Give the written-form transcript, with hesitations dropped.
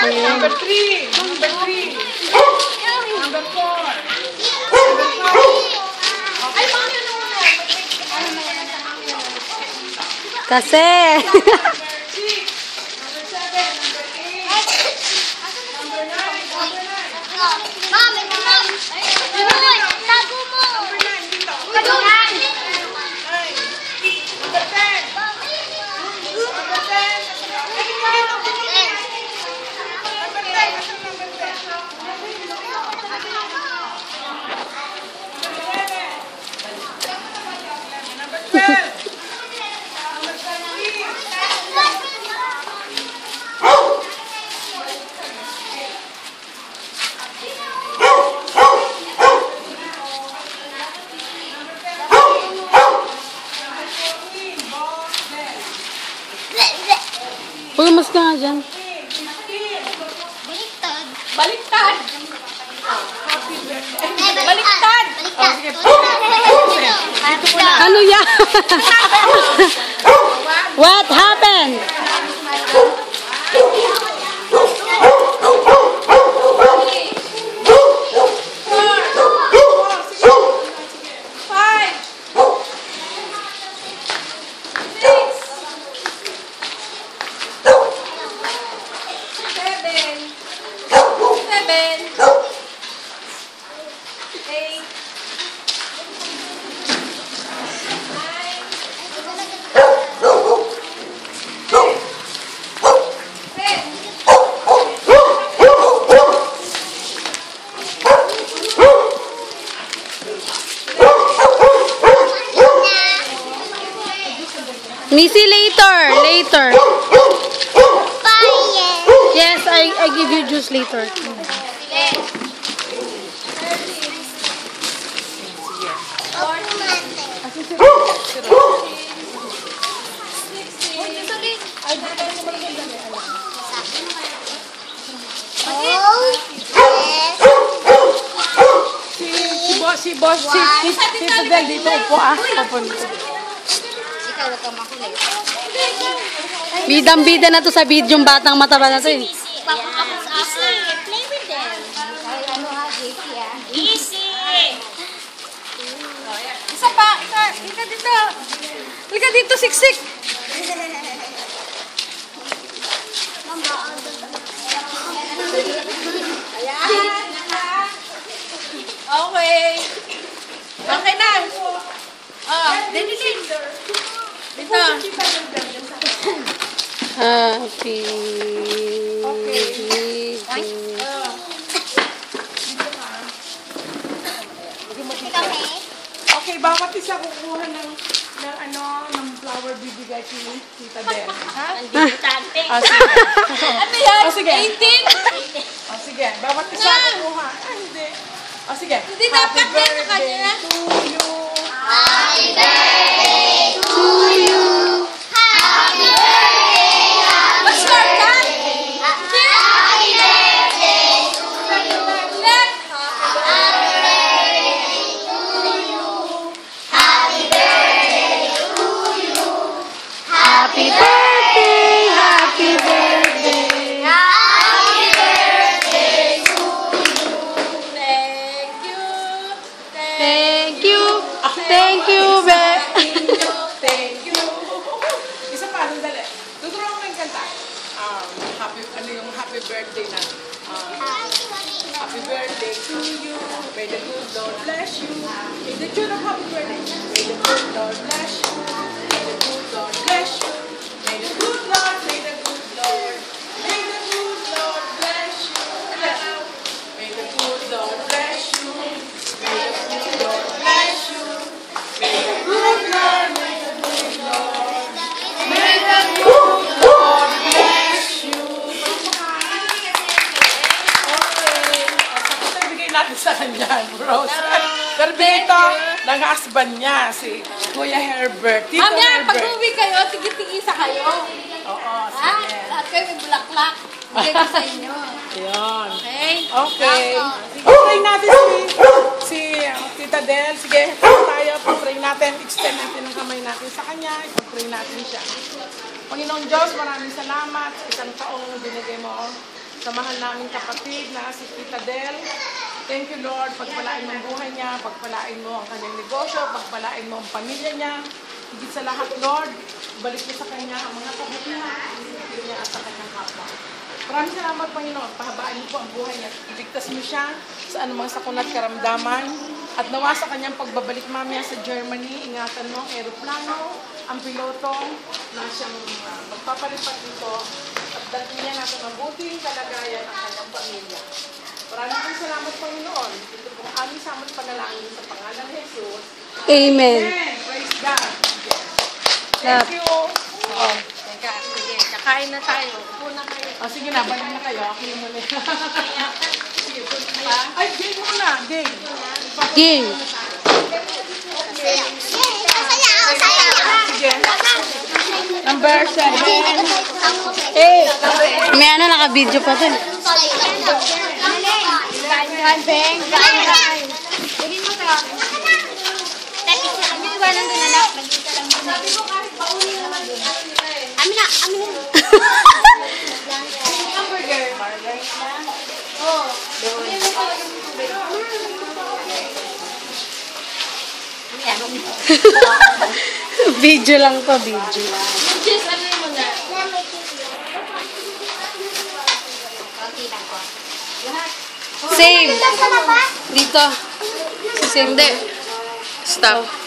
Number 3. Number 3. Number 4. Kasi. Mas ka nga dyan. Baliktad. Baliktad. Baliktad. Ano yan? What happened? Missy, later. Yes, I give you juice later. Si boss, si Fidel dito po Bidang-bida na to sa video yung batang mataba na to eh. Play with them. Easy. Isa pa. Lika dito. Lika dito, siksik. Okay. Okay na. Dito. Happy. Okay, bawat isa kukuha ng flower bibigay kay Tita Del. Ha? Importante. Ano yan? Sige. 18? Sige, bawat isa kukuha. Hindi. Sige. Hindi dapat yan sa kanya. To you. Happy birthday to you. Happy birthday. What's your time? Happy birthday to you. Happy birthday to you. Happy birthday to you. Happy birthday, happy birthday. Happy birthday to you. Thank you. Thank you, Thank you. Isa pa, sandali. Tuturuan ko ng kanta. Happy birthday na. Happy birthday to you. May the good Lord bless you. May the tune of happy birthday. May the good Lord bless you. May the good Lord bless you. May the good Lord, may the good Lord. May the good Lord bless you. May the good Lord bless you. May the good Lord bless you. May the good Lord, may the good Lord. May the good Lord bless you. Okay. Tapos bigay natin sa kanya, Rose. Pero bigay ito ng husband niya, si Kuya Herbert. Tito Mamaya, Herbert. pag-uwi kayo, tigit-tigisa kayo. Oo, Ha? sige. Lahat kayo may bulaklak. Bigay ko sa inyo. Ayun. Okay? Okay. Sige, pray natin si Tita Del. Sige, tayo. Pag-pray natin. Extend natin ang kamay natin sa kanya. Pag-pray natin siya. Panginoong Diyos, maraming salamat sa isang taong binigay mo sa mahal namin kapatid na si Tita Del. Thank you, Lord. Pagpalain mo ang buhay niya, pagpalain mo ang kanyang negosyo, pagpalain mo ang pamilya niya. Higit sa lahat, Lord, balik mo sa kanya ang mga kabutihan niya at sa kanyang kapwa. Maraming salamat, Panginoon. Pahabaan niyo po ang buhay niya. Iligtas niyo siya sa anumang sakuna at karamdaman. At nawa sa kanyang pagbabalik mamaya sa Germany, ingatan mo ang eroplano, ang piloto, na siyang magpapalipat dito at dating niya natin mabuting kalagayan ang kanyang pamilya. Maraming salamat, Panginoon. Ito pong aming samot panalangin sa pangalan ni Jesus. Amen. Amen. Praise God. Clap. Thank you. Oh, teka, sige. Kakain na tayo. Upo na kayo. O sige na, balik na kayo. Ako yung muli. Sige, ay, game muna. Game. Game. Sige. Number 7. May ano, naka-video pa dun. Video lang to, video. Just ano yung muna? Save. Dito. Save. Stop.